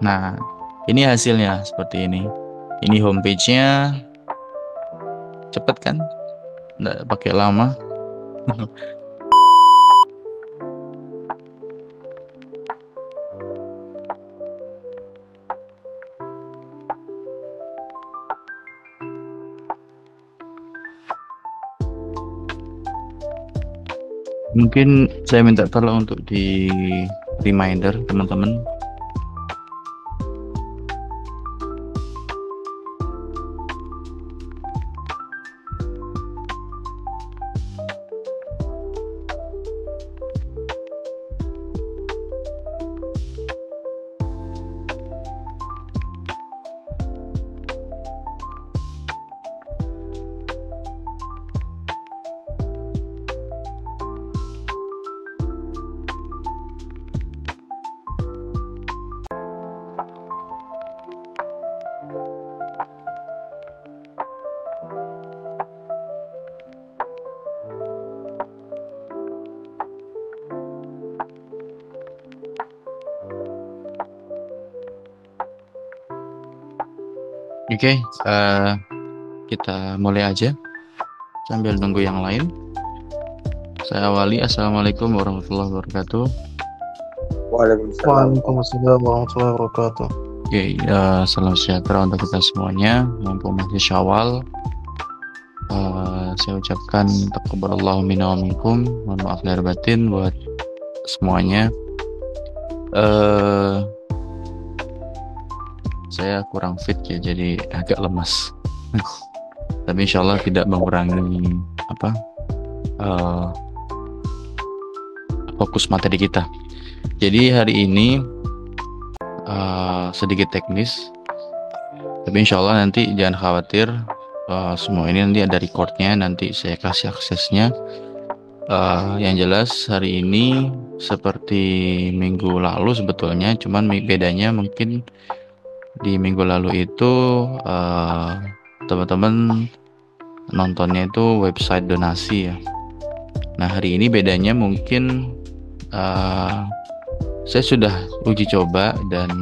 Nah, ini hasilnya seperti ini. Ini homepage-nya, cepet kan? Nggak pakai lama. Mungkin saya minta tolong untuk di reminder teman-teman. Oke, kita mulai aja sambil nunggu yang lain. Saya awali. Assalamualaikum warahmatullahi wabarakatuh. Waalaikumsalam. Waalaikumsalam warahmatullahi wabarakatuh. Oke, salam sejahtera untuk kita semuanya. Mumpung masih Syawal, saya ucapkan taqabbalallahu minna wa minkum. Mohon maaf lahir batin buat semuanya. Saya kurang fit ya, jadi agak lemas. Tapi insya Allah tidak mengurangi fokus materi kita. Jadi hari ini sedikit teknis, tapi insya Allah nanti jangan khawatir. Semua ini nanti ada recordnya, nanti saya kasih aksesnya. Yang jelas hari ini seperti minggu lalu sebetulnya, cuman bedanya mungkin di minggu lalu itu teman-teman nontonnya itu website donasi ya. Nah hari ini bedanya mungkin saya sudah uji coba dan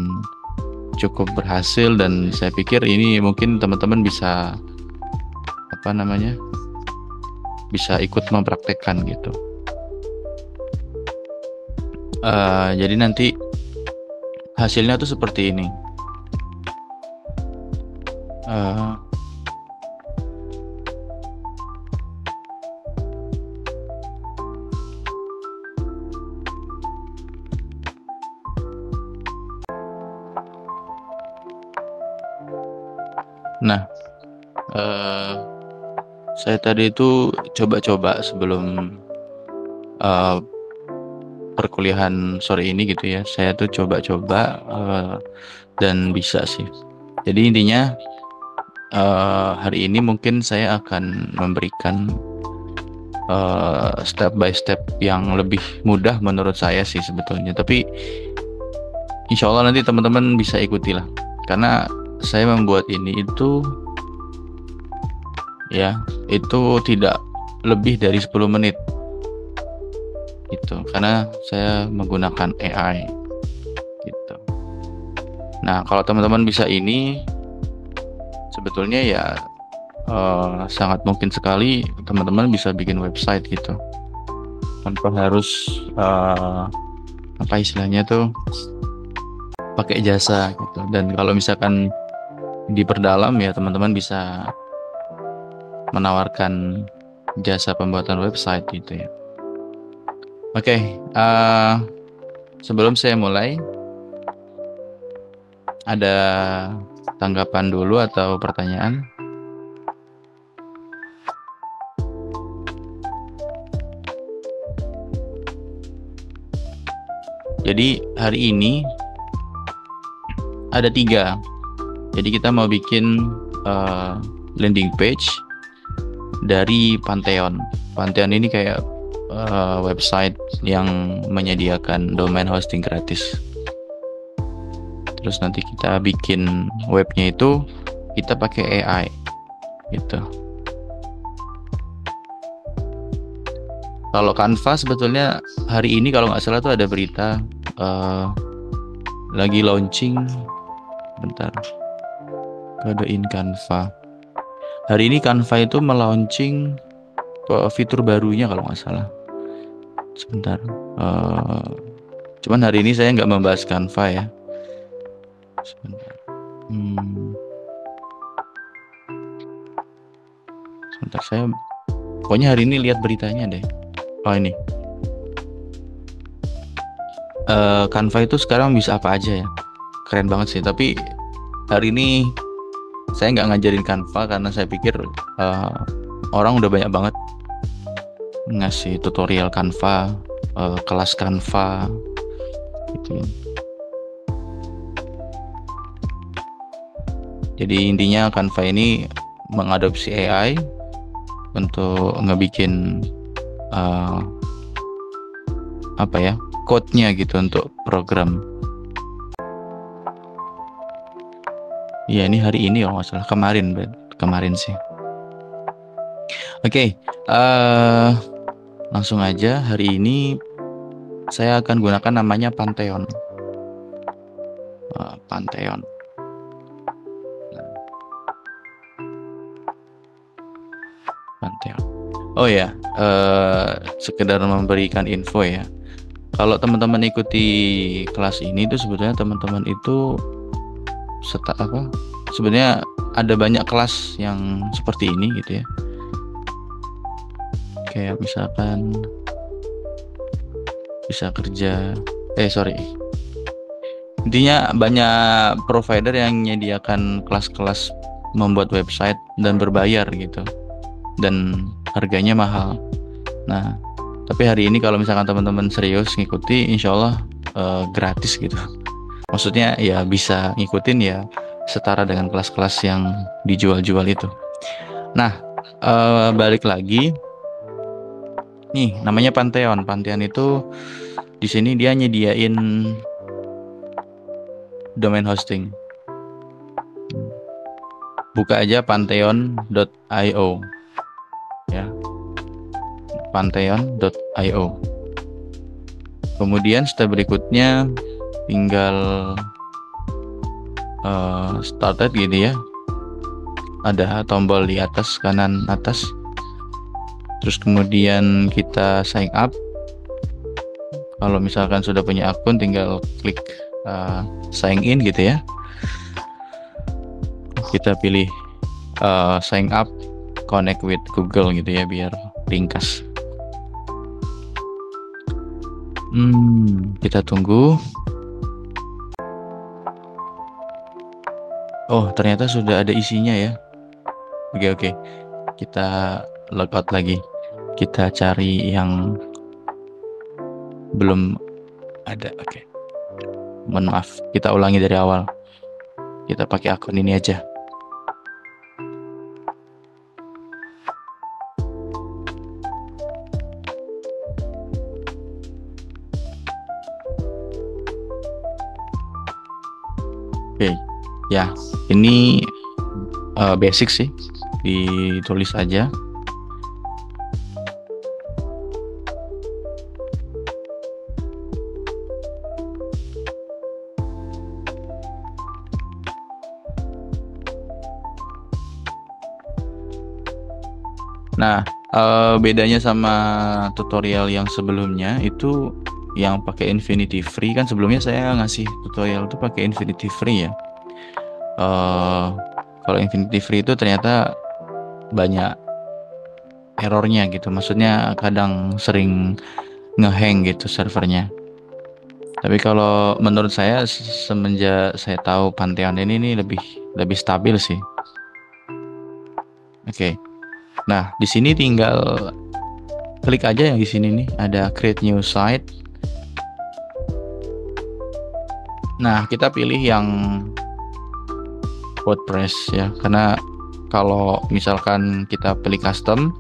cukup berhasil, dan saya pikir ini mungkin teman-teman bisa bisa ikut mempraktekkan gitu. Jadi nanti hasilnya tuh seperti ini. Nah, saya tadi itu coba-coba sebelum perkuliahan sore ini gitu ya. Saya tuh coba-coba dan bisa sih. Jadi intinya hari ini mungkin saya akan memberikan step by step yang lebih mudah menurut saya sih sebetulnya. Tapi insya Allah nanti teman-teman bisa ikuti lah. Karena saya membuat ini itu tidak lebih dari 10 menit gitu, karena saya menggunakan AI gitu. Nah kalau teman-teman bisa ini, sebetulnya ya sangat mungkin sekali teman-teman bisa bikin website gitu tanpa harus istilahnya tuh pakai jasa gitu. Dan kalau misalkan diperdalam ya teman-teman bisa menawarkan jasa pembuatan website gitu ya. Oke, sebelum saya mulai, ada tanggapan dulu atau pertanyaan? Jadi hari ini ada 3. Jadi kita mau bikin landing page dari Pantheon. Pantheon ini kayak website yang menyediakan domain hosting gratis. Terus nanti kita bikin webnya itu kita pakai AI gitu. Kalau Canva sebetulnya hari ini kalau nggak salah tuh ada berita lagi launching. Bentar. Kodein Canva. Hari ini Canva itu melaunching fitur barunya kalau nggak salah. Sebentar. Cuman hari ini saya nggak membahas Canva ya. Sebentar. Sebentar, saya pokoknya hari ini lihat beritanya deh. Oh ini. Canva itu sekarang bisa apa aja ya. Keren banget sih. Tapi hari ini saya nggak ngajarin Canva karena saya pikir orang udah banyak banget ngasih tutorial Canva, kelas Canva gitu. Jadi intinya Canva ini mengadopsi AI untuk ngebikin code-nya gitu untuk program. Ya ini hari ini kalau nggak salah, kemarin sih. Oke, langsung aja. Hari ini saya akan gunakan namanya Pantheon. Pantheon. Oh ya, sekedar memberikan info ya. Kalau teman-teman ikuti kelas ini tuh sebetulnya teman-teman itu sebenarnya ada banyak kelas yang seperti ini gitu ya. Kayak misalkan bisa kerja, intinya banyak provider yang menyediakan kelas-kelas membuat website dan berbayar gitu, dan harganya mahal. Nah, tapi hari ini kalau misalkan teman-teman serius ngikuti, insya Allah gratis gitu. Maksudnya ya bisa ngikutin ya setara dengan kelas-kelas yang dijual-jual itu. Nah, balik lagi. Nih, namanya Pantheon. Pantheon itu di sini dia nyediain domain hosting. Buka aja pantheon.io. Ya. Pantheon.io. Kemudian step berikutnya tinggal started gitu ya. Ada tombol di atas kanan atas. Terus kemudian kita sign up. Kalau misalkan sudah punya akun, tinggal klik sign in gitu ya. Kita pilih sign up, connect with Google gitu ya, biar ringkas. Kita tunggu. Oh, ternyata sudah ada isinya ya. Oke. Kita logout lagi. Kita cari yang belum ada. Oke. Mohon maaf, kita ulangi dari awal. Kita pakai akun ini aja. Oke. Ya, ini basic sih. Ditulis aja. Nah, bedanya sama tutorial yang sebelumnya itu yang pakai Infinity Free, kan sebelumnya saya ngasih tutorial itu pakai Infinity Free ya. Kalau Infinity Free itu ternyata banyak errornya gitu, maksudnya kadang sering ngehang gitu servernya. Tapi kalau menurut saya semenjak saya tahu Pantheon ini lebih stabil sih. Oke. Nah, di sini tinggal klik aja yang di sini nih, ada create new site. Nah, kita pilih yang WordPress ya, karena kalau misalkan kita pilih custom,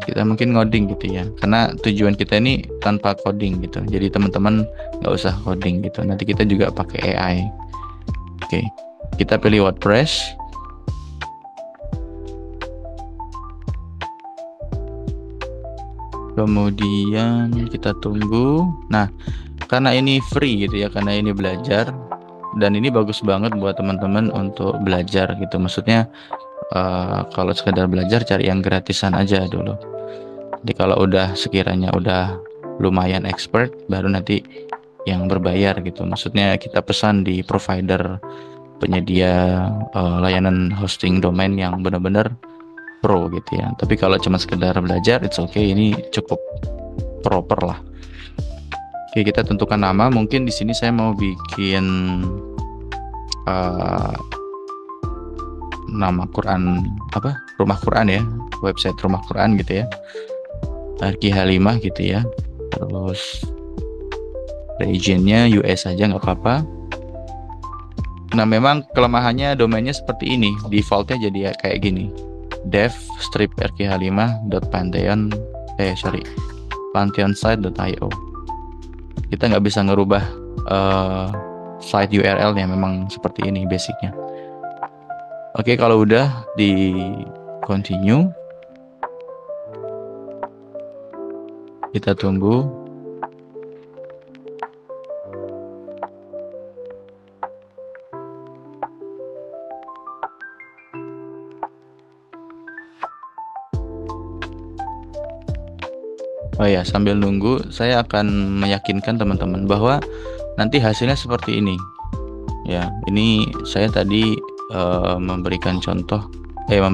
kita mungkin ngoding gitu ya, karena tujuan kita ini tanpa coding gitu, jadi teman-teman nggak usah coding gitu, nanti kita juga pakai AI. Oke, kita pilih WordPress. Kemudian kita tunggu. Nah, karena ini free gitu ya, karena ini belajar dan ini bagus banget buat teman-teman untuk belajar gitu. Maksudnya kalau sekedar belajar cari yang gratisan aja dulu. Jadi kalau udah sekiranya udah lumayan expert, baru nanti yang berbayar gitu. Maksudnya kita pesan di provider penyedia layanan hosting domain yang benar-benar pro gitu ya. Tapi kalau cuma sekedar belajar, it's okay, ini cukup proper lah. Oke, kita tentukan nama. Mungkin di sini saya mau bikin nama Quran rumah Quran ya, website rumah Quran gitu ya, Arki Halimah gitu ya. Terus regionnya US aja nggak apa-apa. Nah memang kelemahannya domainnya seperti ini, defaultnya jadi kayak gini, dev-rkh5.pantheonsite.io. Kita nggak bisa ngerubah site URL-nya, memang seperti ini basicnya. Oke, kalau udah di continue, kita tunggu. Oh ya, sambil nunggu saya akan meyakinkan teman-teman bahwa nanti hasilnya seperti ini. Ya, ini saya tadi memberikan contoh. Saya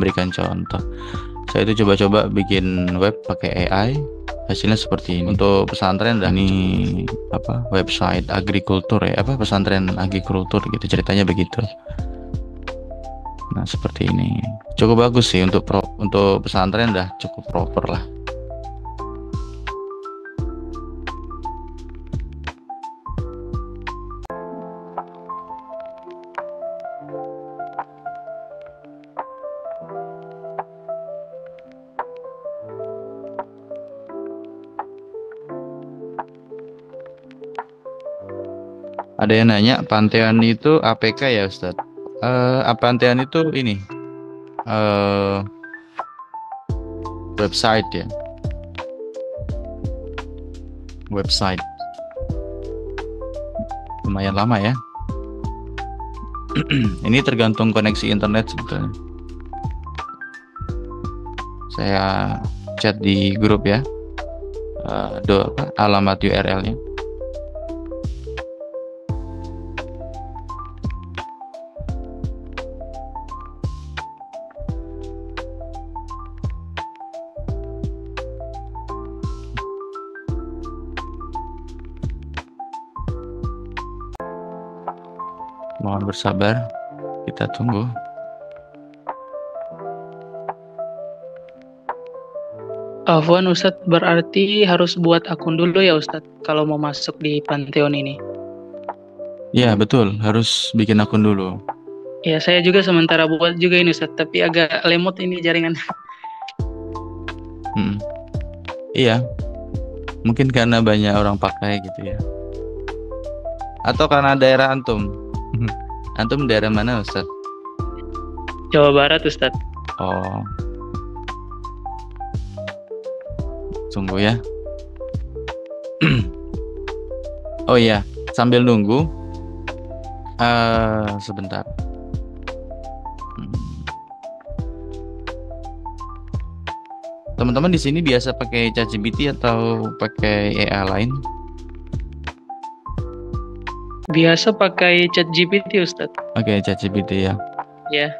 itu coba-coba bikin web pakai AI. Hasilnya seperti ini. Untuk pesantren dan ini website agrikultur ya, pesantren agrikultur gitu, ceritanya begitu. Nah, seperti ini. Cukup bagus sih untuk pesantren, dah cukup proper lah. Ada yang nanya, Pantheon itu APK ya Ustadz? Pantheon itu ini website ya, website. Lumayan lama ya. Ini tergantung koneksi internet sebetulnya. Saya chat di grup ya, alamat URL-nya. Mohon bersabar, kita tunggu. Afwan Ustadz, berarti harus buat akun dulu ya Ustadz kalau mau masuk di Pantheon ini? Ya betul, harus bikin akun dulu. Ya, saya juga sementara buat juga ini Ustadz, tapi agak lemot ini jaringan. Iya, mungkin karena banyak orang pakai gitu ya. Atau karena daerah antum. Antum daerah mana Ustadz? Jawa Barat Ustadz. Oh, tunggu ya. Oh iya, sambil nunggu, sebentar. Teman-teman di sini biasa pakai ChatGPT atau pakai AI lain? Biasa pakai ChatGPT Ustadz. Oke, ChatGPT ya. Ya.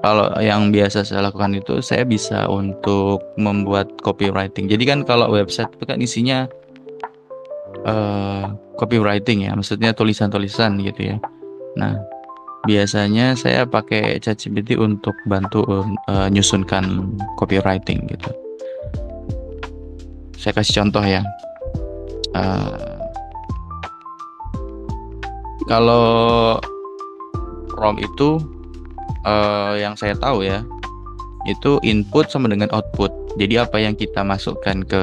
Kalau yang biasa saya lakukan itu, saya bisa untuk membuat copywriting. Jadi kan kalau website itu kan isinya copywriting ya, maksudnya tulisan-tulisan gitu ya. Nah, biasanya saya pakai ChatGPT untuk bantu nyusunkan copywriting gitu. Saya kasih contoh ya. Kalau prompt itu yang saya tahu ya, itu input sama dengan output. Jadi apa yang kita masukkan ke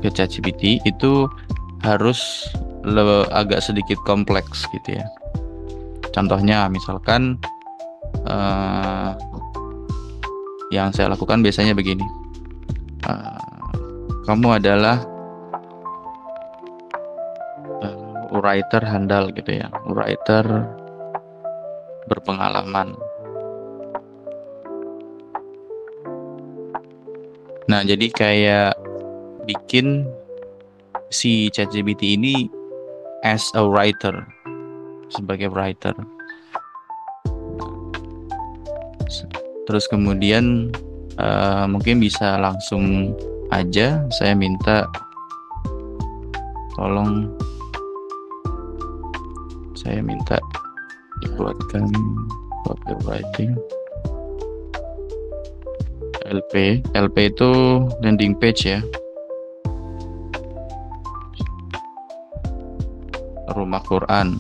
ChatGPT itu harus agak sedikit kompleks gitu ya. Contohnya misalkan yang saya lakukan biasanya begini. kamu adalah writer handal gitu ya, writer berpengalaman. Nah, jadi kayak bikin si ChatGPT ini as a writer, sebagai writer. Terus kemudian mungkin bisa langsung aja saya minta tolong saya minta dibuatkan copywriting LP itu landing page ya, rumah Quran.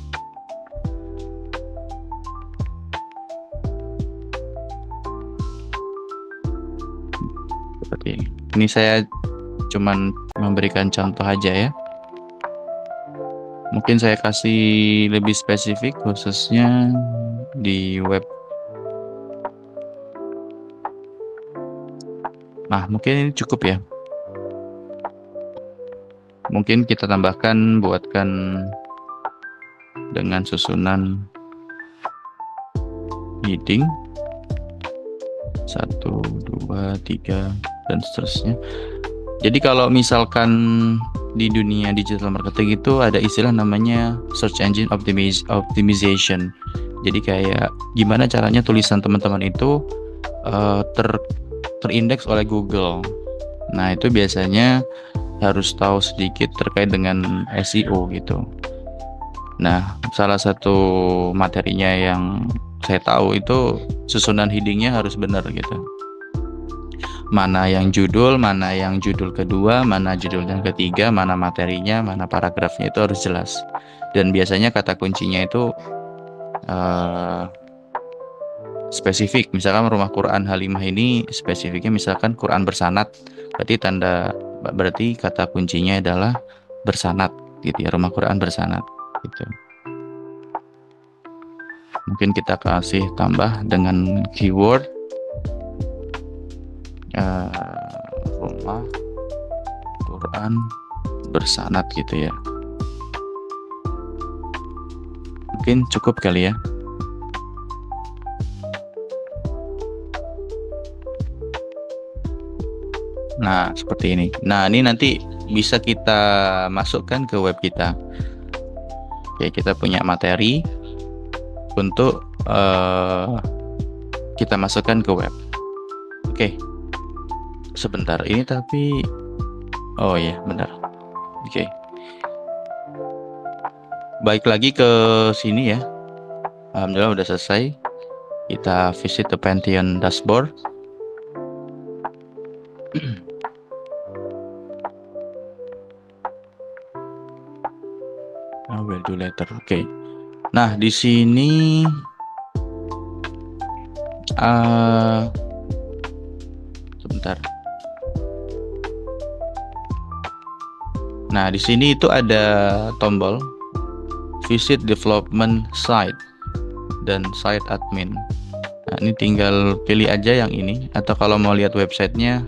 Seperti ini. Ini saya cuman memberikan contoh aja ya. Mungkin saya kasih lebih spesifik khususnya di web. Nah, mungkin ini cukup ya. Mungkin kita tambahkan, buatkan dengan susunan heading 1, 2, 3 dan seterusnya. Jadi kalau misalkan di dunia digital marketing itu ada istilah namanya search engine optimization. Jadi kayak gimana caranya tulisan teman-teman itu terindeks oleh Google. Nah, itu biasanya harus tahu sedikit terkait dengan SEO gitu. Nah, salah satu materinya yang saya tahu itu susunan headingnya harus benar gitu. Mana yang judul, mana yang judul kedua, mana judul yang ketiga, mana materinya, mana paragrafnya, itu harus jelas. Dan biasanya kata kuncinya itu spesifik. Misalkan rumah Quran Halimah ini spesifiknya misalkan Quran bersanad, berarti kata kuncinya adalah bersanad gitu ya, rumah Quran bersanad gitu. Mungkin kita kasih tambah dengan keyword rumah Quran bersanad gitu ya. Mungkin cukup kali ya. Nah, seperti ini. Nah, ini nanti bisa kita masukkan ke web kita. Oke, kita punya materi untuk kita masukkan ke web. Oke. Sebentar, ini tapi oh ya, benar. Oke. Baik lagi ke sini ya. Alhamdulillah udah selesai. Kita visit the Pantheon dashboard. I will do later. Oke. Nah, di sini sebentar. Nah, di sini itu ada tombol visit development site dan site admin. Nah, ini tinggal pilih aja yang ini, atau kalau mau lihat websitenya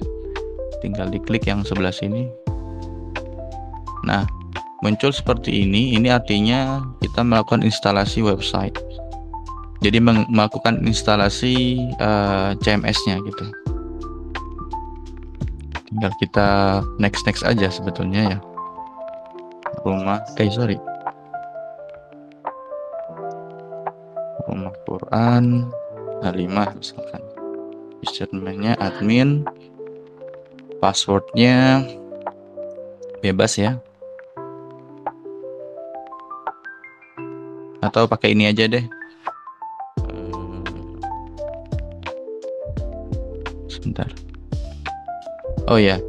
tinggal diklik yang sebelah sini. Nah, muncul seperti ini. Ini artinya kita melakukan instalasi website. Jadi melakukan instalasi CMS-nya gitu. Tinggal kita next aja sebetulnya ya. Rumah Quran Halimah misalkan. Username-nya admin, passwordnya bebas ya. Atau pakai ini aja deh. Sebentar. Oh ya,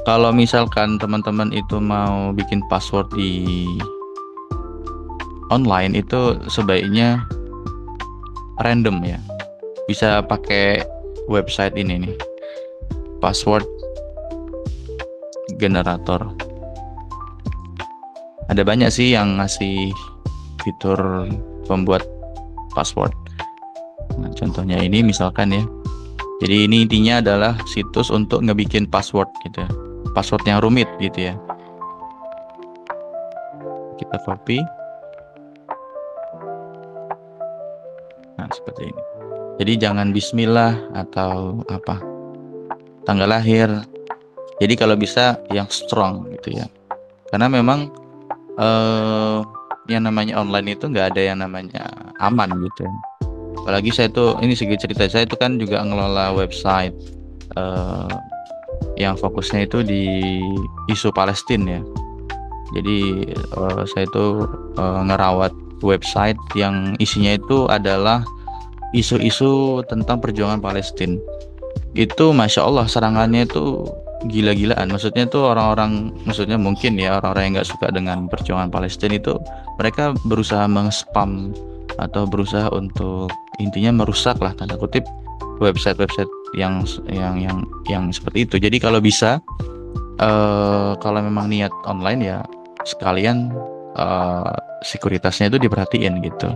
kalau misalkan teman-teman itu mau bikin password di online itu sebaiknya random ya. Bisa pakai website ini nih, password generator. Ada banyak sih yang ngasih fitur pembuat password. Nah, contohnya ini misalkan ya. Jadi ini intinya adalah situs untuk ngebikin password gitu. password yang rumit gitu ya. Kita copy. Nah, seperti ini. Jadi jangan bismillah atau apa, tanggal lahir. Jadi kalau bisa yang strong gitu ya. Karena memang yang namanya online itu nggak ada yang namanya aman gitu ya. Apalagi saya tuh, ini sedikit cerita, saya itu kan juga ngelola website yang fokusnya itu di isu Palestina ya. Jadi saya itu ngerawat website yang isinya itu adalah isu-isu tentang perjuangan Palestina. Itu Masya Allah serangannya itu gila-gilaan. Maksudnya tuh orang-orang, maksudnya mungkin ya orang-orang yang nggak suka dengan perjuangan Palestina itu mereka berusaha meng-spam atau berusaha untuk intinya merusak lah tanda kutip website-website yang seperti itu. Jadi kalau bisa kalau memang niat online ya sekalian sekuritasnya itu diperhatiin gitu.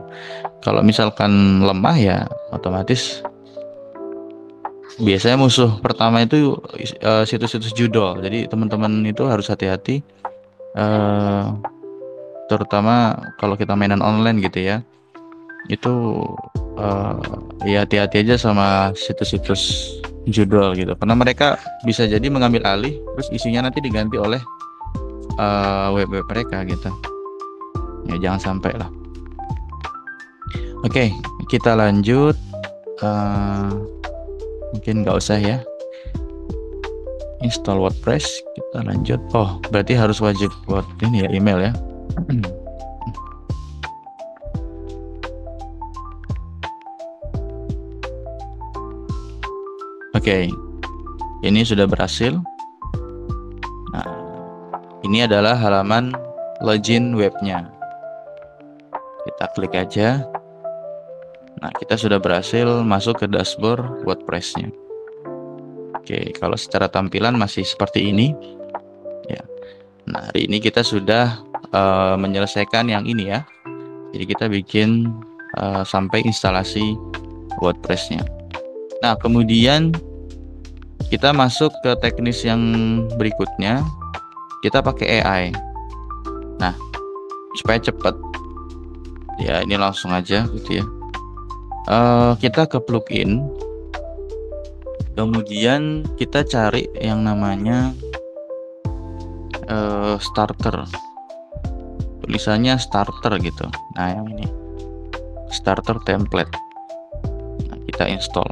Kalau misalkan lemah ya otomatis biasanya musuh pertama itu situs-situs judul. Jadi teman-teman itu harus hati-hati, terutama kalau kita mainan online gitu ya. Itu ya hati-hati aja sama situs-situs judul gitu. Karena mereka bisa jadi mengambil alih, terus isinya nanti diganti oleh web-web mereka gitu. Ya jangan sampai lah. Oke, kita lanjut. Mungkin nggak usah ya install WordPress, kita lanjut. Oh berarti harus wajib buat ini ya, email ya. Oke, ini sudah berhasil. Nah, ini adalah halaman login webnya. Kita klik aja. Nah, kita sudah berhasil masuk ke dashboard WordPress-nya. Oke, kalau secara tampilan masih seperti ini. Ya. Nah, hari ini kita sudah menyelesaikan yang ini ya. Jadi kita bikin sampai instalasi WordPress-nya. Nah, kemudian kita masuk ke teknis yang berikutnya. Kita pakai AI. Nah, supaya cepat. Ya, ini langsung aja gitu ya. Kita ke plugin, kemudian kita cari yang namanya starter, tulisannya starter gitu. Nah yang ini starter template. Nah, kita install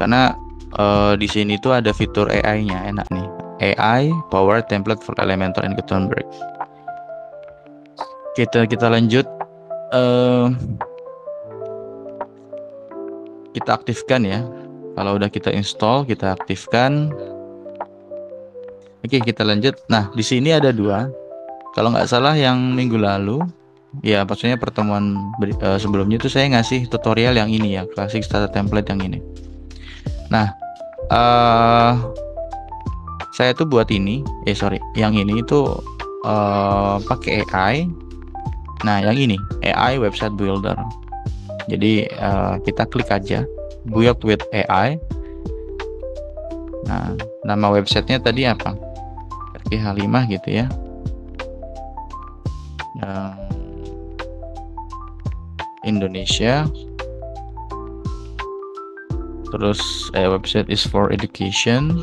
karena di sini tuh ada fitur AI-nya, enak nih, AI Power Template for Elementor and Gutenberg. Kita lanjut. Kita aktifkan ya. Kalau udah kita install, kita aktifkan. Oke, kita lanjut. Nah, di sini ada dua. Kalau nggak salah yang minggu lalu, ya maksudnya pertemuan sebelumnya itu saya ngasih tutorial yang ini ya, Classic Starter Template yang ini. Nah, saya tuh buat ini, yang ini itu pakai AI. Nah, yang ini AI Website Builder. Jadi kita klik aja Build with AI. Nah, nama websitenya tadi apa? RQH5 gitu ya. Indonesia. Terus website is for education.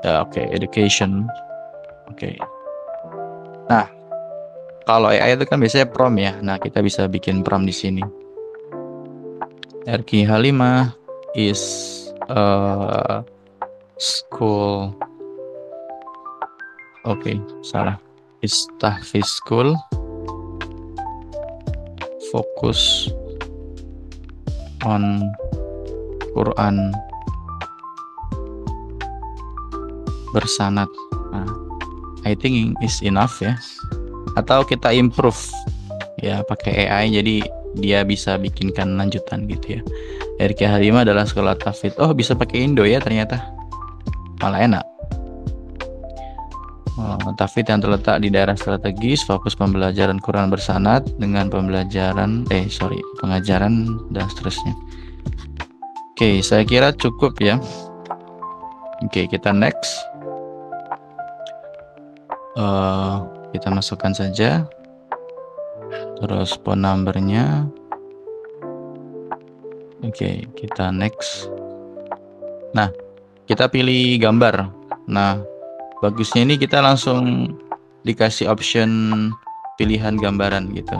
Oke, education. Oke. Nah, kalau AI itu kan biasanya prompt ya. Nah, kita bisa bikin prompt di sini. RQH5 is school. Oke, salah. Is tahfiz school. Focus on Quran bersanad. Nah, I think is enough ya. Atau kita improve ya pakai AI, jadi dia bisa bikinkan lanjutan gitu ya. RQH5 adalah sekolah tahfidz. Oh, bisa pakai Indo ya ternyata. Malah enak. Tahfidz yang terletak di daerah strategis, fokus pembelajaran Quran bersanad dengan pengajaran dan seterusnya. Oke, saya kira cukup ya. Oke, kita next. Kita masukkan saja. Terus phone numbernya. Oke, kita next. Nah, kita pilih gambar. Nah, bagusnya ini kita langsung dikasih option pilihan gambaran gitu.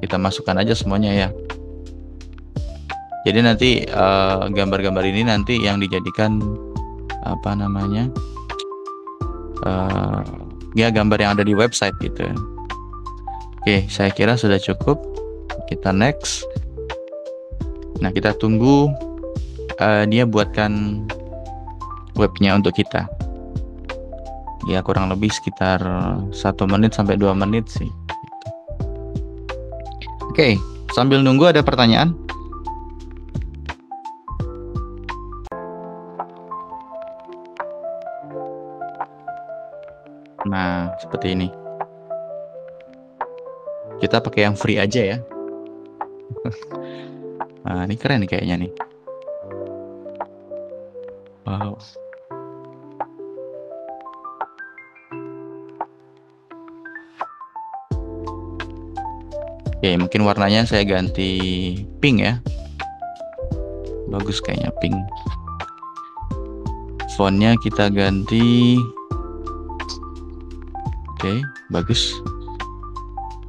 Kita masukkan aja semuanya ya. Jadi nanti gambar-gambar ini nanti yang dijadikan apa namanya? Ya gambar yang ada di website gitu. Oke, saya kira sudah cukup. Kita next. Nah, kita tunggu dia buatkan webnya untuk kita. Ya kurang lebih sekitar 1 menit sampai 2 menit sih. Oke, sambil nunggu ada pertanyaan? Nah, seperti ini. Kita pakai yang free aja ya. Nah, ini keren nih kayaknya nih. Wow. Oke, mungkin warnanya saya ganti pink ya. Bagus kayaknya pink. Fontnya kita ganti. Oke, bagus.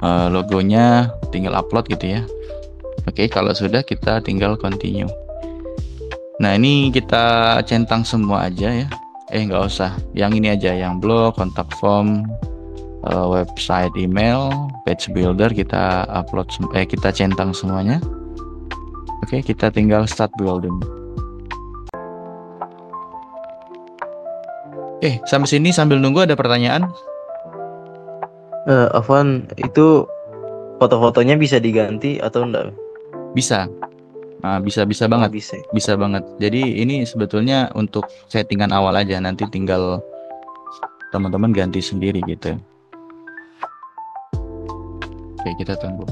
Logonya tinggal upload gitu ya. Oke, kalau sudah kita tinggal continue. Nah, ini kita centang semua aja ya. Nggak usah. Yang ini aja, yang blog, kontak form, website, email, page builder kita upload, kita centang semuanya. Oke, kita tinggal start building. Sampai sini sambil nunggu ada pertanyaan? Afwan, itu foto-fotonya bisa diganti atau enggak? Bisa. Nah, bisa banget. Bisa. Bisa banget. Jadi ini sebetulnya untuk settingan awal aja, nanti tinggal teman-teman ganti sendiri gitu. Oke, kita tunggu.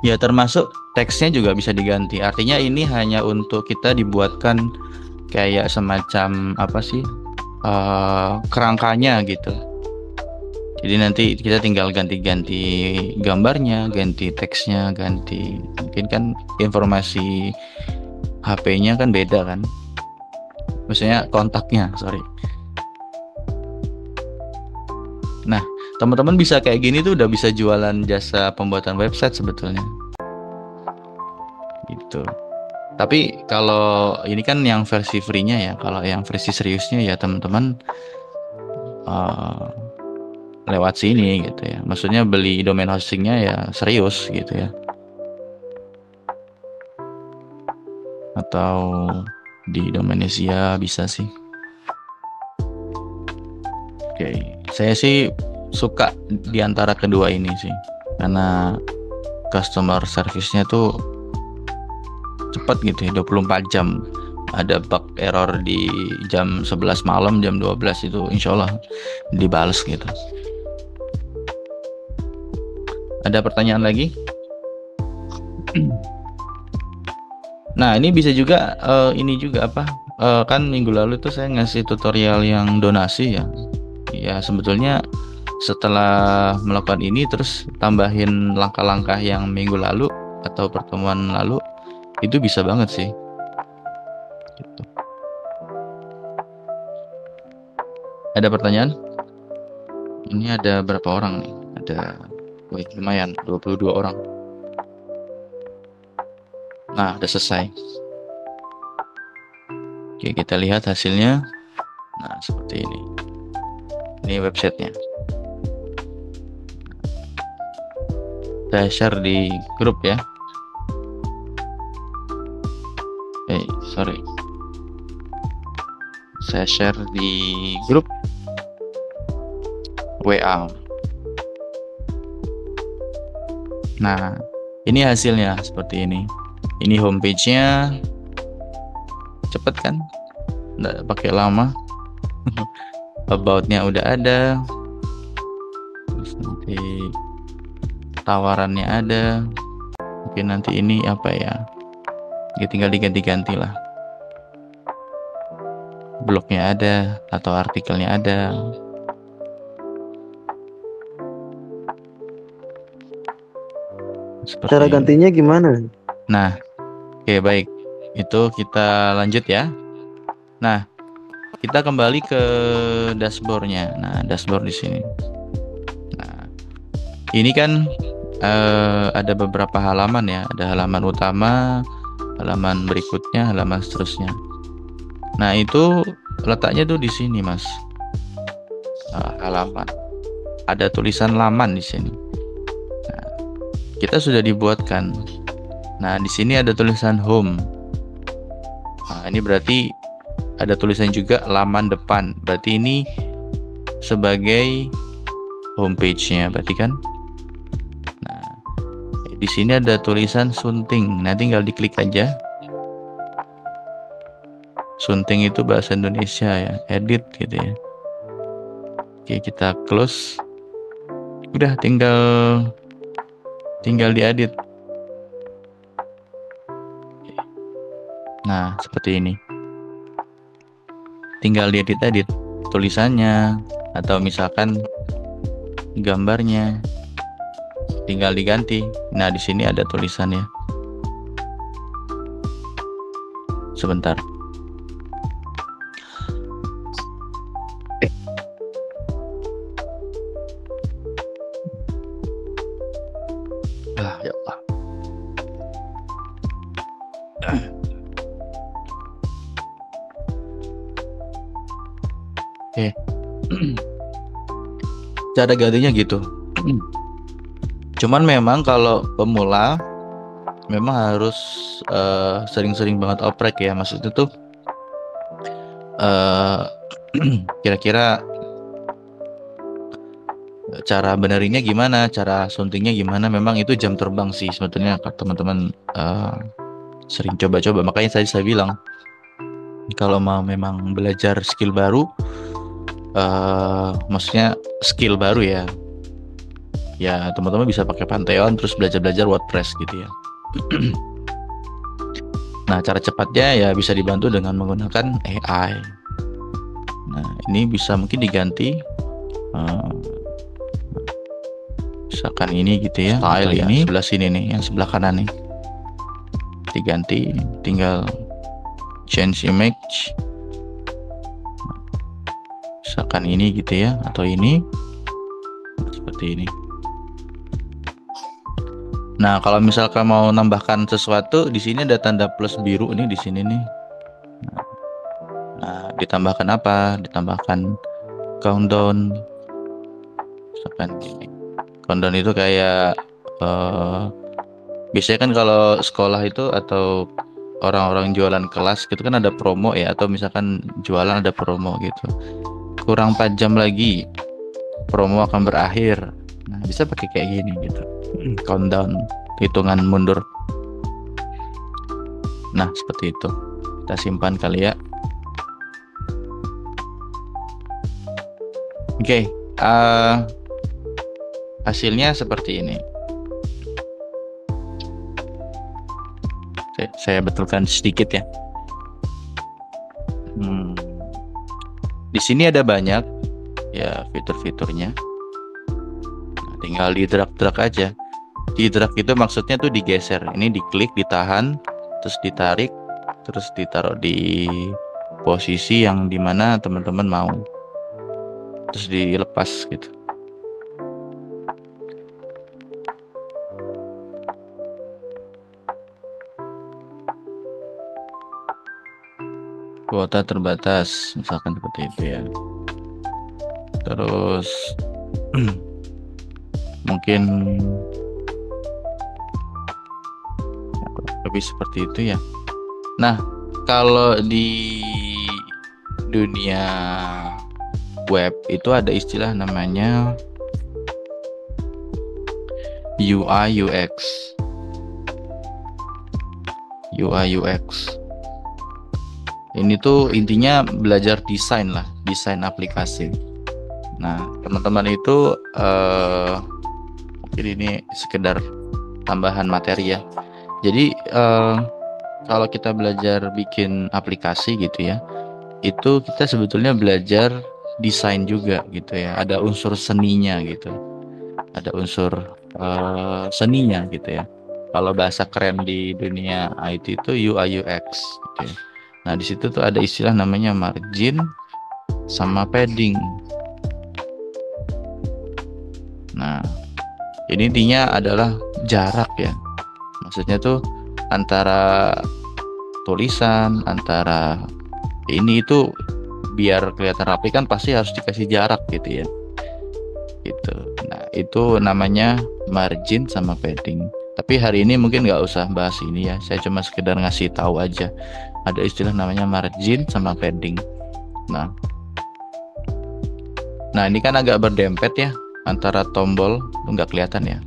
Ya, termasuk teksnya juga bisa diganti. Artinya ini hanya untuk kita dibuatkan kayak semacam apa sih, kerangkanya gitu. Jadi nanti kita tinggal ganti-ganti gambarnya, ganti teksnya, ganti mungkin kan informasi HP-nya kan beda kan. Maksudnya kontaknya, sorry. Nah, teman-teman bisa kayak gini tuh udah bisa jualan jasa pembuatan website sebetulnya. Gitu. Tapi kalau ini kan yang versi free-nya ya, kalau yang versi seriusnya ya teman-teman lewat sini gitu ya. Maksudnya beli domain hostingnya ya serius gitu ya. Atau di Domanesia bisa sih. Oke, saya sih suka di antara kedua ini sih, karena customer service-nya tuh cepat gitu ya, 24 jam. Ada bug error di jam 11 malam, jam 12 itu insya Allah dibales gitu. Ada pertanyaan lagi? Nah, ini bisa juga ini juga apa? Kan minggu lalu tuh saya ngasih tutorial yang donasi ya. Ya sebetulnya setelah melakukan ini terus tambahin langkah-langkah yang minggu lalu atau pertemuan lalu, itu bisa banget sih. Gitu. Ada pertanyaan? Ini ada berapa orang nih? Ada, lumayan 22 orang. Nah, udah selesai. Oke, kita lihat hasilnya. Nah, seperti ini. Ini websitenya. Saya share di grup ya. Sorry. Saya share di grup WA. Nah, ini hasilnya seperti ini. Ini homepage-nya. Cepet kan? Nggak pakai lama. About-nya udah ada. Terus nanti tawarannya ada. Mungkin nanti ini apa ya, tinggal diganti-ganti lah, blognya ada atau artikelnya ada. Seperti Cara gantinya gimana? Nah, oke baik. Itu kita lanjut ya. Nah, kita kembali ke dashboardnya. Nah, dashboard di sini. Nah, ini kan ada beberapa halaman ya. Ada halaman utama, halaman berikutnya, halaman seterusnya. Nah, itu letaknya tuh di sini, Mas. Halaman. Ada tulisan laman di sini. Nah, kita sudah dibuatkan. Nah, di sini ada tulisan home. Nah, ini berarti ada tulisan juga laman depan. Berarti ini sebagai homepage-nya, berarti kan? Nah, di sini ada tulisan sunting. Nah, tinggal diklik aja. Sunting itu bahasa Indonesia ya, edit gitu ya. Oke, kita close. Udah tinggal diedit. Nah, seperti ini. Tinggal diedit tulisannya atau misalkan gambarnya. Tinggal diganti. Nah, di sini ada tulisannya. Sebentar. Ya Allah. Oke. Cara gantinya gitu. Cuman memang kalau pemula memang harus sering-sering banget oprek ya. Maksudnya tuh kira-kira cara benerinnya gimana, cara suntingnya gimana. Memang itu jam terbang sih sebetulnya teman-teman sering coba-coba. Makanya saya bilang kalau mau memang belajar skill baru, maksudnya skill baru ya teman-teman bisa pakai Pantheon terus belajar WordPress gitu ya. Nah, cara cepatnya ya bisa dibantu dengan menggunakan AI. Nah, ini bisa mungkin diganti misalkan ini gitu ya, style ini sebelah sini nih, yang sebelah kanan nih diganti, tinggal change image misalkan ini gitu ya, atau ini seperti ini. Nah, kalau misalkan mau nambahkan sesuatu, di sini ada tanda plus biru nih di sini nih. Nah, ditambahkan apa? Ditambahkan countdown. Misalkan ini. Countdown itu kayak biasanya kan kalau sekolah itu atau orang-orang jualan kelas gitu kan ada promo ya, atau misalkan jualan ada promo gitu. Kurang 4 jam lagi promo akan berakhir. Nah, bisa pakai kayak gini gitu. Countdown, hitungan mundur. Nah, seperti itu. Kita simpan kali ya. Oke, hasilnya seperti ini. Saya betulkan sedikit ya. Di sini ada banyak ya fitur-fiturnya. Nah, tinggal di drag aja. Di drag itu maksudnya tuh digeser. Ini diklik, ditahan, terus ditarik, terus ditaruh di posisi yang dimana teman-teman mau. Terus dilepas gitu. Kuota terbatas, misalkan seperti itu ya. Terus mungkin lebih seperti itu ya. Nah, kalau di dunia web itu ada istilah namanya UI UX. UI UX. Ini tuh intinya belajar desain lah, desain aplikasi. Nah, teman-teman itu Jadi ini sekedar tambahan materi ya. Jadi kalau kita belajar bikin aplikasi gitu ya, itu kita sebetulnya belajar desain juga gitu ya. Ada unsur seninya gitu. Ada unsur seninya gitu ya. Kalau bahasa keren di dunia IT itu UI UX gitu ya. Nah, di situ tuh ada istilah namanya margin sama padding. Nah, ini intinya adalah jarak ya. Maksudnya tuh antara tulisan, antara ini itu biar kelihatan rapi kan pasti harus dikasih jarak gitu ya. Gitu. Nah, itu namanya margin sama padding. Tapi hari ini mungkin nggak usah bahas ini ya. Saya cuma sekedar ngasih tahu aja. Ada istilah namanya margin sama padding. Nah, ini kan agak berdempet ya antara tombol, nggak kelihatan ya.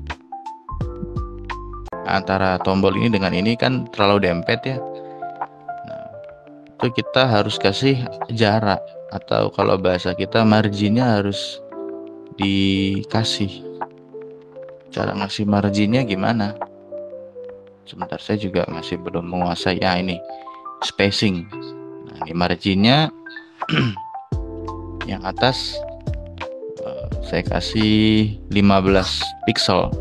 Antara tombol ini dengan ini kan terlalu dempet ya. Nah, itu kita harus kasih jarak, atau kalau bahasa kita marginnya harus dikasih. Cara ngasih marginnya gimana? Sebentar, saya juga masih belum menguasai. Ya, ini spacing. Nah, ini marginnya yang atas saya kasih 15 pixel.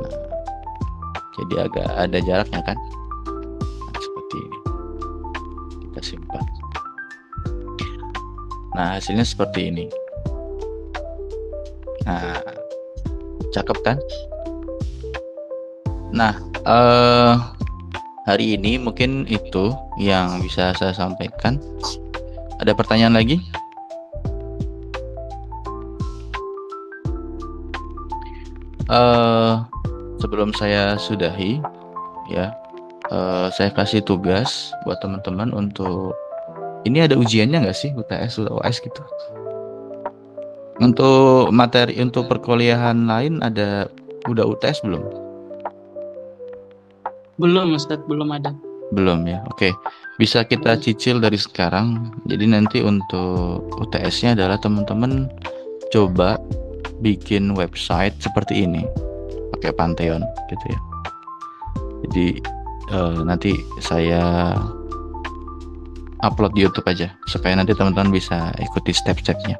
Nah, jadi agak ada jaraknya kan? Nah, seperti ini. Kita simpan. Nah, hasilnya seperti ini. Nah, cakep kan? Nah, hari ini mungkin itu yang bisa saya sampaikan. Ada pertanyaan lagi? Sebelum saya sudahi ya, saya kasih tugas buat teman-teman untuk ini ada ujiannya nggak sih UTS atau OS gitu? Untuk materi untuk perkuliahan lain udah UTS belum? Belum Ustadz, belum ada. Belum ya. Oke. Bisa kita cicil dari sekarang. Jadi nanti untuk UTS-nya adalah teman-teman coba bikin website seperti ini pakai Pantheon gitu ya. Jadi nanti saya upload di YouTube aja supaya nanti teman-teman bisa ikuti step-stepnya.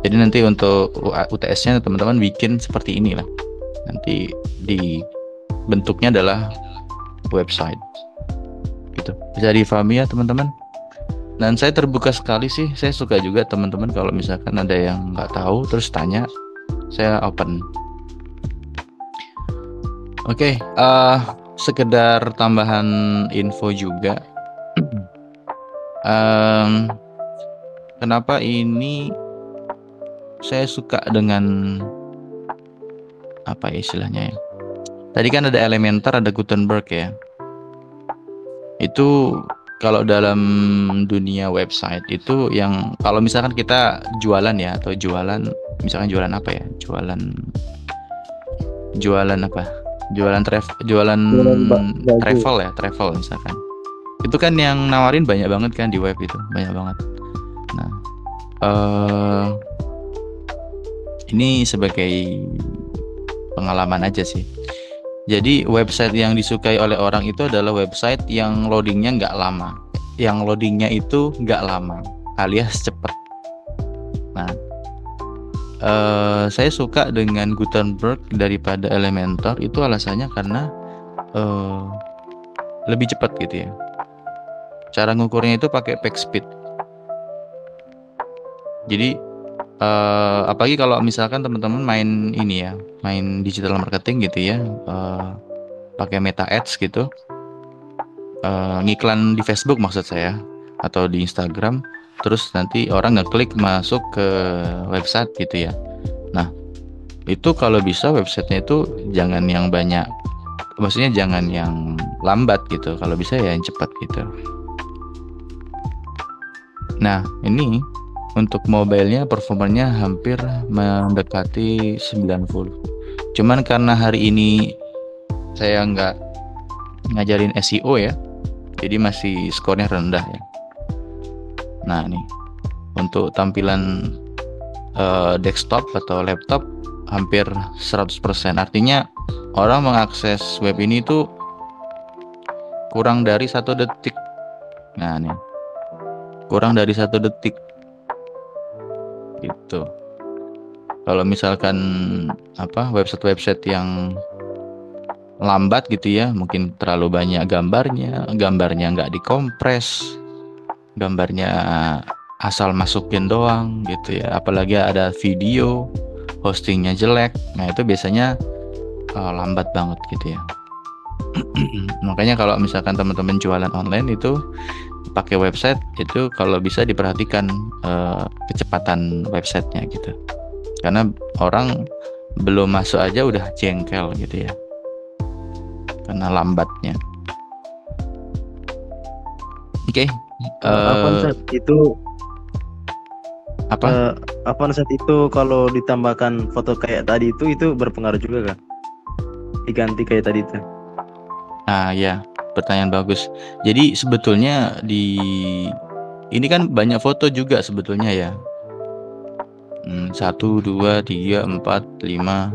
Jadi nanti untuk UTS-nya teman-teman bikin seperti inilah. Nanti di bentuknya adalah website. Gitu. Bisa difahami ya teman-teman? Dan saya terbuka sekali sih. Saya suka juga teman-teman kalau misalkan ada yang nggak tahu terus tanya, saya open. Oke, sekedar tambahan info juga. Kenapa ini saya suka dengan apa ya istilahnya ya? Tadi kan ada Elementor, ada Gutenberg ya. Itu kalau dalam dunia website itu yang kalau misalkan kita jualan ya, atau misalkan jualan apa ya? Jualan apa? Jualan travel ya, travel misalkan. Itu kan yang nawarin banyak banget kan di web itu, banyak banget. Nah, ini sebagai pengalaman aja sih. Jadi website yang disukai oleh orang itu adalah website yang loadingnya nggak lama. Yang loadingnya itu nggak lama, alias cepat. Nah, saya suka dengan Gutenberg daripada Elementor itu alasannya karena lebih cepat gitu ya. Cara ngukurnya itu pakai page speed. Jadi apalagi kalau misalkan teman-teman main ini ya, main digital marketing gitu ya, pakai Meta Ads gitu, ngiklan di Facebook maksud saya, atau di Instagram, terus nanti orang ngeklik masuk ke website gitu ya. Nah, itu kalau bisa websitenya itu jangan yang banyak, maksudnya jangan yang lambat gitu, kalau bisa ya yang cepat gitu. Nah, ini untuk mobilenya performanya hampir mendekati 90. Cuman karena hari ini saya nggak ngajarin SEO ya, jadi masih skornya rendah ya. Nah nih, untuk tampilan desktop atau laptop hampir 100%. Artinya orang mengakses web ini tuh kurang dari 1 detik. Nah, nih. Kurang dari 1 detik. Gitu. Kalau misalkan website-website yang lambat gitu ya, mungkin terlalu banyak gambarnya nggak dikompres, gambarnya asal masukin doang gitu ya, apalagi ada video, hostingnya jelek, nah itu biasanya lambat banget gitu ya. Makanya kalau misalkan teman-teman jualan online itu pakai website itu kalau bisa diperhatikan kecepatan websitenya gitu, karena orang belum masuk aja udah jengkel gitu ya karena lambatnya. Oke. Avonsat itu Apa? Avonsat itu kalau ditambahkan foto kayak tadi itu berpengaruh juga kan? Diganti kayak tadi itu. Ya, pertanyaan bagus. Jadi sebetulnya ini kan banyak foto juga sebetulnya ya. 1, 2, 3, 4, 5,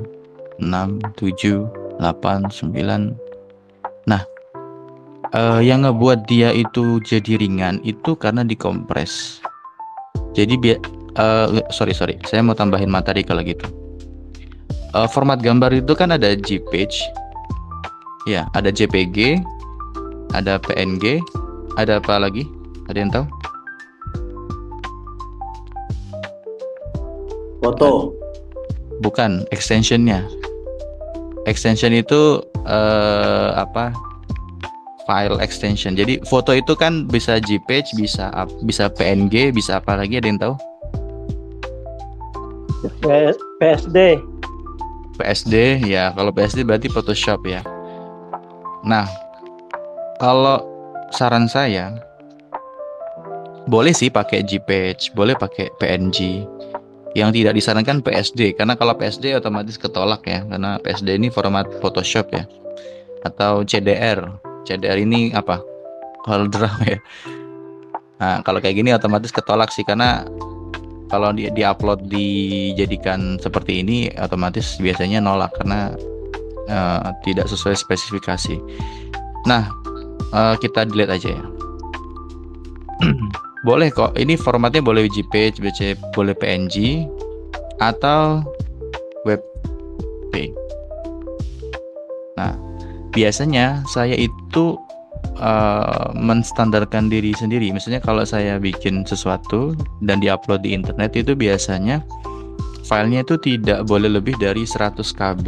6, 7, 8, 9. Nah, yang ngebuat dia itu jadi ringan itu karena dikompres. Jadi sorry, saya mau tambahin materi kalau gitu. Format gambar itu kan ada JPEG, ya, ada JPG, ada PNG, ada apa lagi? Ada yang tahu? Foto. Bukan, extensionnya. Extension itu file extension. Jadi foto itu kan bisa JPEG, bisa PNG, bisa apa lagi, ada yang tahu? PSD. PSD ya, kalau PSD berarti Photoshop ya. Nah, kalau saran saya boleh sih pakai JPEG, boleh pakai PNG. Yang tidak disarankan PSD, karena kalau PSD otomatis ketolak ya, karena PSD ini format Photoshop ya. Atau CDR. CDR ini apa? Folder ya. Nah, kalau kayak gini otomatis ketolak sih, karena kalau di-upload dijadikan seperti ini otomatis biasanya nolak karena tidak sesuai spesifikasi. Nah, kita delete aja ya. Boleh kok, ini formatnya boleh JPEG, boleh PNG, atau WebP. Nah, biasanya saya itu menstandarkan diri sendiri. Misalnya kalau saya bikin sesuatu dan diupload di internet itu biasanya filenya itu tidak boleh lebih dari 100 KB.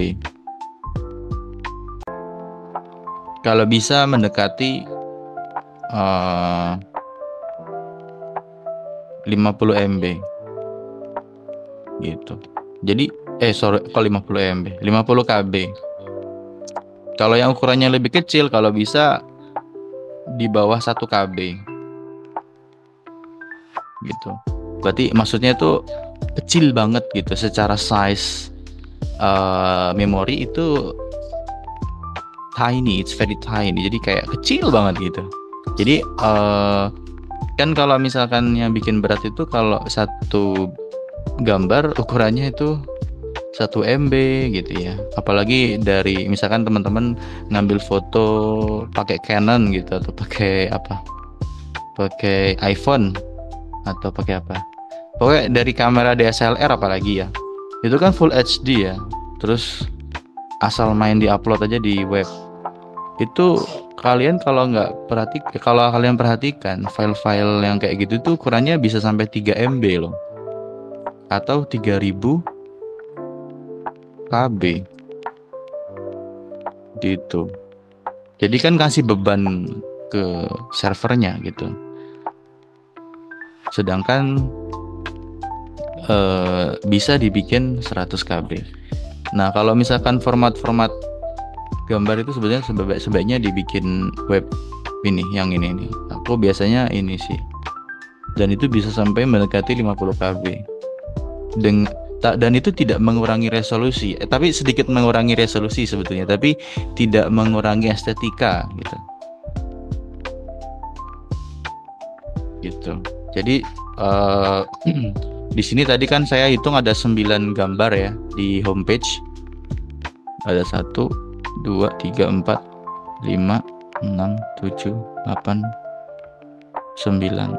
Kalau bisa mendekati 50 MB gitu. Jadi kalau 50 MB, 50 KB. Kalau yang ukurannya lebih kecil, kalau bisa di bawah 1 KB gitu. Berarti maksudnya itu kecil banget gitu secara size memori itu tiny, it's very tiny. Jadi kayak kecil banget gitu. Jadi kan kalau misalkan yang bikin berat itu kalau satu gambar ukurannya itu 1 MB gitu ya. Apalagi dari misalkan teman-teman ngambil foto pakai Canon gitu atau pakai pakai iPhone atau pakai apa, pokoknya dari kamera DSLR apalagi ya, itu kan full HD ya. Terus asal main di-upload aja di web itu, kalian kalau kalian perhatikan file-file yang kayak gitu tuh ukurannya bisa sampai 3 MB loh, atau 3000 KB gitu. Jadi kan kasih beban ke servernya gitu. Sedangkan bisa dibikin 100 KB. Nah, kalau misalkan format-format gambar itu sebaiknya dibikin web ini, yang ini nih. Aku biasanya ini sih. Dan itu bisa sampai mendekati 50 KB. Dan itu tidak mengurangi resolusi, tapi sedikit mengurangi resolusi sebetulnya, tapi tidak mengurangi estetika gitu. Jadi Di sini tadi kan saya hitung ada 9 gambar ya di homepage. Ada 1, 2, 3, 4, 5, 6, 7, 8, 9.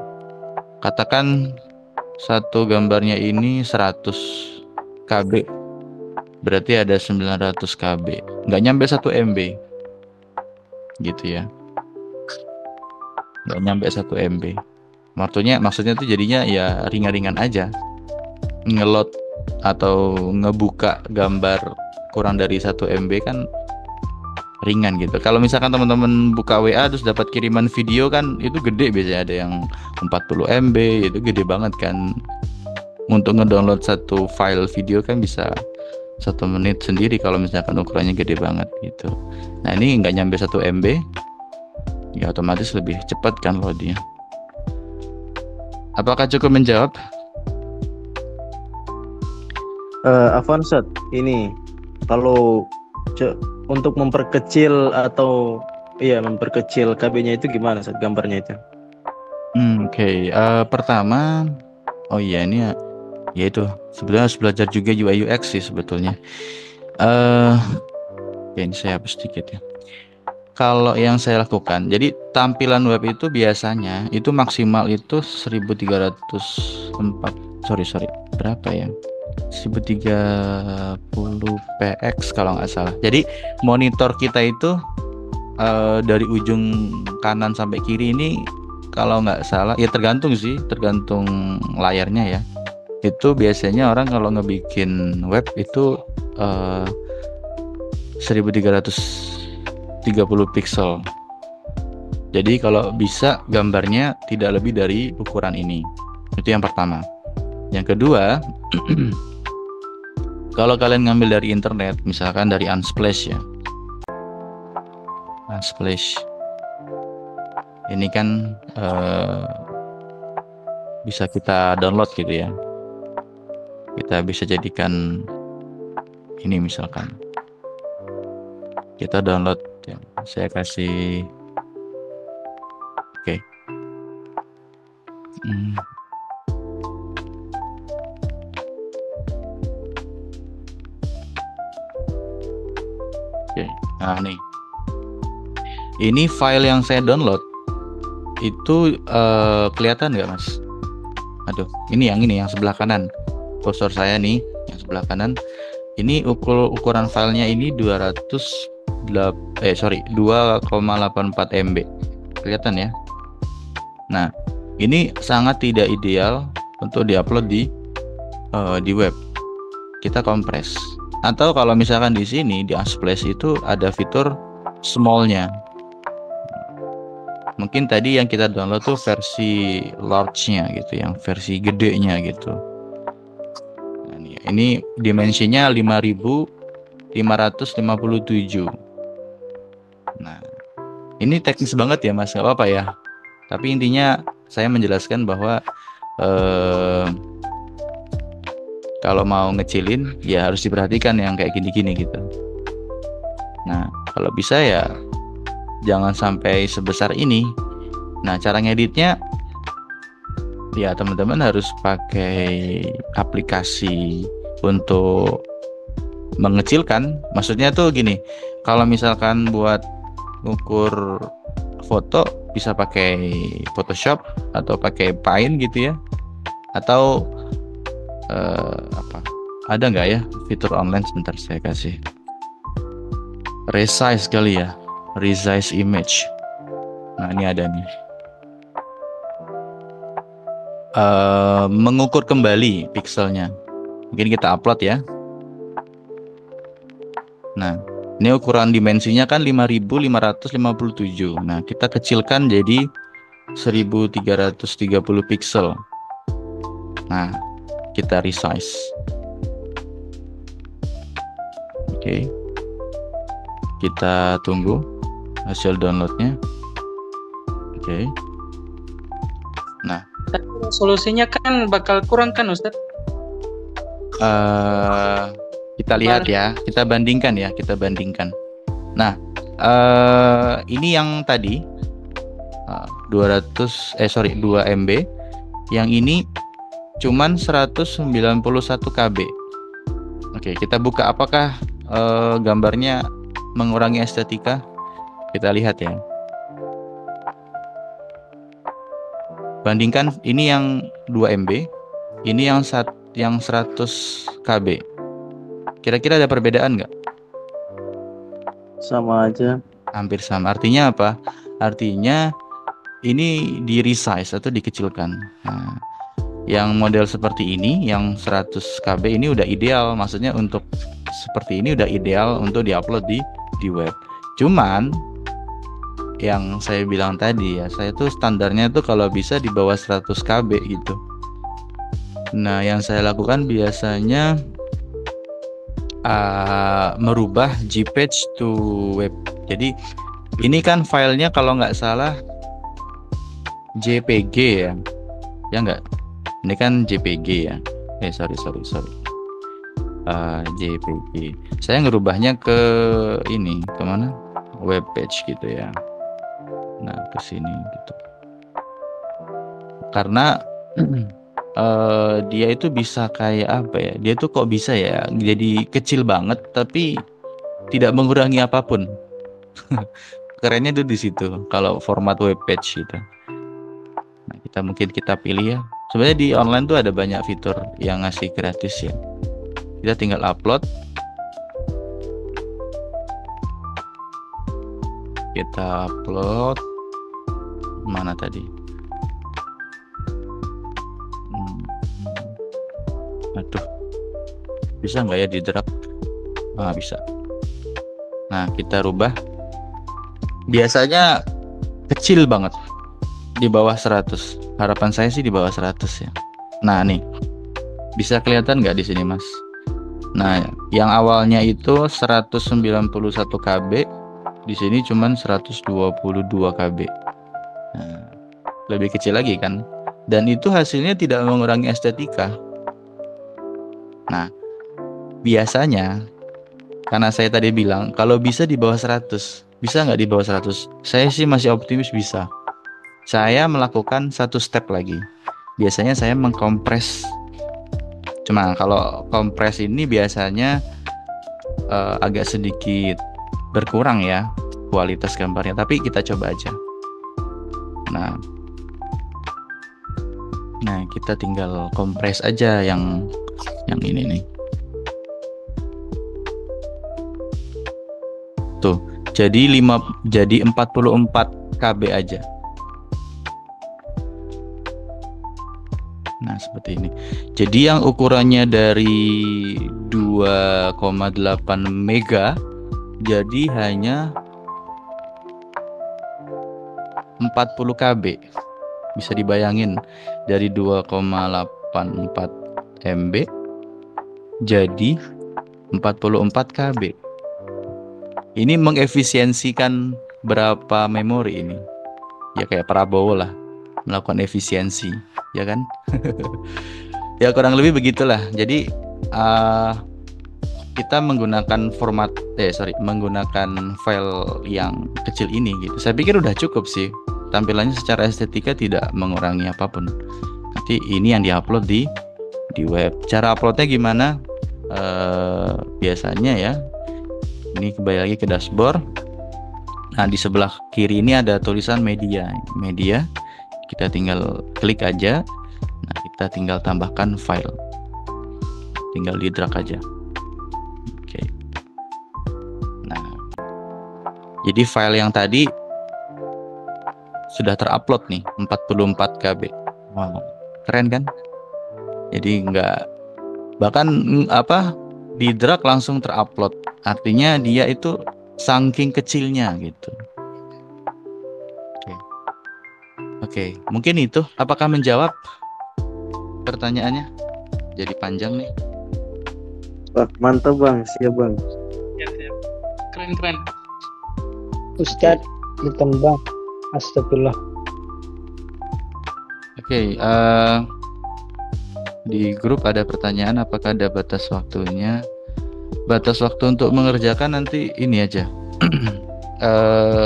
Katakan satu gambarnya ini 100 KB. Berarti ada 900 KB. Nggak nyampe 1 MB. Gitu ya. Nggak nyampe 1 MB. Maksudnya tuh jadinya ya ringan-ringan aja. Ngelot atau ngebuka gambar kurang dari 1 MB kan ringan gitu. Kalau misalkan teman-teman buka WA terus dapat kiriman video kan itu gede, biasanya ada yang 40 MB, itu gede banget kan. Untuk ngedownload satu file video kan bisa 1 menit sendiri kalau misalkan ukurannya gede banget gitu. Nah ini nggak nyampe 1 MB, ya otomatis lebih cepat kan loadnya. Apakah cukup menjawab? Afwan Ustaz, ini kalau untuk memperkecil atau memperkecil KB-nya itu gimana Ustaz, gambarnya itu? Oke. Pertama, ini ya itu sebenarnya harus belajar juga UI UX sih sebetulnya. Ini saya hapus sedikit ya. Kalau yang saya lakukan, jadi tampilan web itu biasanya itu maksimal itu 1304, berapa ya? 1030 px kalau nggak salah. Jadi monitor kita itu dari ujung kanan sampai kiri ini kalau nggak salah, ya tergantung layarnya ya. Itu biasanya orang kalau ngebikin web itu 1330 pixel. Jadi kalau bisa gambarnya tidak lebih dari ukuran ini. Itu yang pertama. Yang kedua, kalau kalian ngambil dari internet, misalkan dari Unsplash ya. Unsplash. Ini kan bisa kita download gitu ya. Kita bisa jadikan ini misalkan. Kita download ya. Saya kasih oke. Oke. Nah nih, ini file yang saya download itu kelihatan nggak Mas? Aduh, ini yang sebelah kanan. Cursor saya nih yang sebelah kanan. Ini ukuran filenya ini 2,84 MB. Kelihatan ya? Nah, ini sangat tidak ideal untuk diupload di web. Kita kompres. Atau kalau misalkan di sini di Unsplash itu ada fitur small-nya. Mungkin tadi yang kita download tuh versi large-nya gitu, yang versi gedenya gitu. Nah, ini dimensinya 5557. Nah, ini teknis banget ya Mas, nggak apa-apa ya. Tapi intinya saya menjelaskan bahwa kalau mau ngecilin ya harus diperhatikan yang kayak gini-gini gitu. Nah, kalau bisa ya jangan sampai sebesar ini. Nah, cara ngeditnya ya teman-teman harus pakai aplikasi untuk mengecilkan. Maksudnya tuh gini, kalau misalkan buat ukur foto bisa pakai Photoshop atau pakai Paint gitu ya. Atau ada nggak ya fitur online? Sebentar saya kasih resize kali ya, resize image. Nah ini ada nih, mengukur kembali pixelnya. Mungkin kita upload ya. Nah ini ukuran dimensinya kan 5557. Nah kita kecilkan jadi 1330 pixel. Nah kita resize. Oke. Kita tunggu hasil downloadnya. Oke. Nah, solusinya kan bakal kurang kan Ustadz? kita lihat ya, kita bandingkan. Nah, ini yang tadi 2 MB, yang ini cuman 191 KB. Oke, kita buka apakah gambarnya mengurangi estetika? Kita lihat ya. Bandingkan ini yang 2 MB, ini yang 100 KB. Kira-kira ada perbedaan nggak? Sama aja. Hampir sama. Artinya apa? Artinya ini di resize atau dikecilkan. Nah, yang model seperti ini, yang 100 KB ini udah ideal. Maksudnya untuk seperti ini udah ideal untuk diupload di web. Cuman yang saya bilang tadi ya, saya tuh standarnya tuh kalau bisa di bawah 100 KB gitu. Nah, yang saya lakukan biasanya merubah JPEG to web. Jadi ini kan filenya kalau nggak salah JPG ya, ya nggak? Ini kan JPG ya. Sorry. JPG. Saya ngerubahnya ke ini, kemana? Web page gitu ya. Nah, ke sini gitu. Karena dia itu bisa kayak apa ya? Dia tuh kok bisa ya? Jadi kecil banget tapi tidak mengurangi apapun. Kerennya tuh di situ. Kalau format web page gitu. Nah, kita pilih ya. Sebenarnya di online tuh ada banyak fitur yang ngasih gratis ya. Kita tinggal upload. Kita upload. Mana tadi? Aduh, bisa nggak ya di drag? Bisa. Nah, kita rubah. Biasanya kecil banget, di bawah 100. Harapan saya sih di bawah 100 ya. Nah nih, bisa kelihatan nggak di sini Mas? Nah, yang awalnya itu 191 KB, di sini cuman 122 KB. Nah, lebih kecil lagi kan? Dan itu hasilnya tidak mengurangi estetika. Nah, biasanya karena saya tadi bilang kalau bisa di bawah 100, bisa nggak di bawah 100? Saya sih masih optimis bisa. Saya melakukan satu step lagi. Biasanya saya mengkompres. Cuma kalau kompres ini biasanya agak sedikit berkurang ya kualitas gambarnya. Tapi kita coba aja. Nah, kita tinggal kompres aja yang ini nih. Tuh, jadi 44 KB aja. Nah, seperti ini. Jadi yang ukurannya dari 2,8 mega jadi hanya 40 KB. Bisa dibayangin dari 2,84 MB jadi 44 KB. Ini mengefisiensikan berapa memori ini? Ya kayak Prabowo lah, melakukan efisiensi, ya kan? Ya kurang lebih begitulah. Jadi kita menggunakan menggunakan file yang kecil ini gitu. Saya pikir udah cukup sih. Tampilannya secara estetika tidak mengurangi apapun. Nanti ini yang diupload di web. Cara uploadnya gimana? Biasanya ya. Ini kembali lagi ke dashboard. Nah, di sebelah kiri ini ada tulisan media. Kita tinggal klik aja. Nah, kita tinggal tambahkan file. Tinggal di drag aja. Oke. Nah, jadi file yang tadi sudah terupload nih 44 KB. Wow, keren kan? Jadi bahkan di drag langsung terupload. Artinya dia itu saking kecilnya gitu. Oke, mungkin itu. Apakah menjawab pertanyaannya? Jadi panjang nih. Wah, mantap Bang, siap Bang. Siap. Keren. Ustadz ditembak. Astagfirullah. Oke, di grup ada pertanyaan apakah ada batas waktunya? Batas waktu untuk mengerjakan nanti ini aja.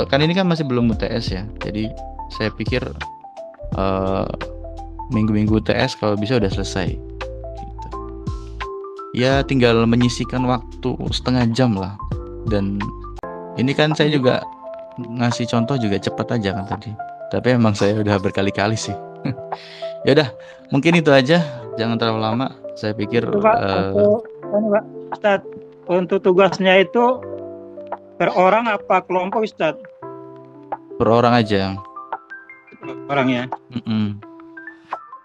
Kan ini kan masih belum UTS ya. Jadi saya pikir minggu-minggu UTS kalau bisa udah selesai. Gitu. Ya tinggal menyisihkan waktu setengah jam lah. Dan ini kan saya juga ngasih contoh juga cepat aja kan tadi. Tapi emang saya udah berkali-kali sih. Ya udah, mungkin itu aja. Jangan terlalu lama. Saya pikir Itu Pak, Pak, Ustadz, untuk tugasnya itu per orang apa kelompok Ustadz? per orang aja. Orang ya.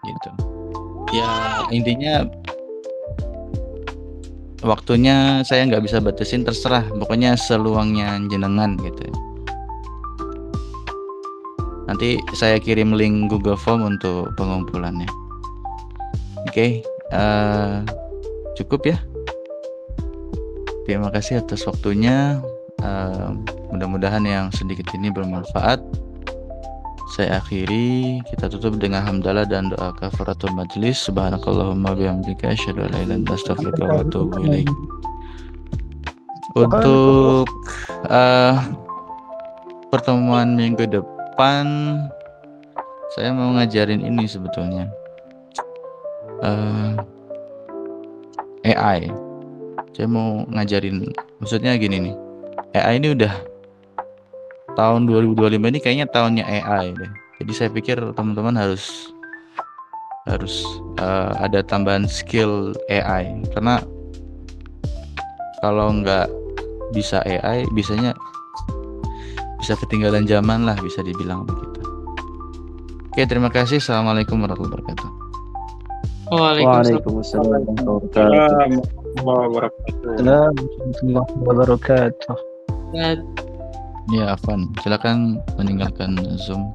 Gitu. Ya intinya waktunya saya nggak bisa batasin, terserah. Pokoknya seluangnya jenengan gitu. Nanti saya kirim link Google Form untuk pengumpulannya. Oke, cukup ya. Terima kasih atas waktunya. Mudah-mudahan yang sedikit ini bermanfaat. Saya akhiri, kita tutup dengan hamdalah dan doa kafaratul majlis. Subhanakallahumma bihamdika asyhadu an la ilaha illa anta astaghfiruka wa atubu ilaik. Untuk pertemuan minggu depan saya mau ngajarin ini sebetulnya. AI. Saya mau ngajarin, maksudnya gini nih. AI ini udah tahun 2025 ini kayaknya tahunnya AI deh. Jadi saya pikir teman-teman harus ada tambahan skill AI, karena kalau nggak bisa AI bisa ketinggalan zaman lah, bisa dibilang begitu. Oke, terima kasih. Assalamualaikum warahmatullahi wabarakatuh. Waalaikumsalam warahmatullahi wabarakatuh. Ya, Afan, silakan meninggalkan Zoom.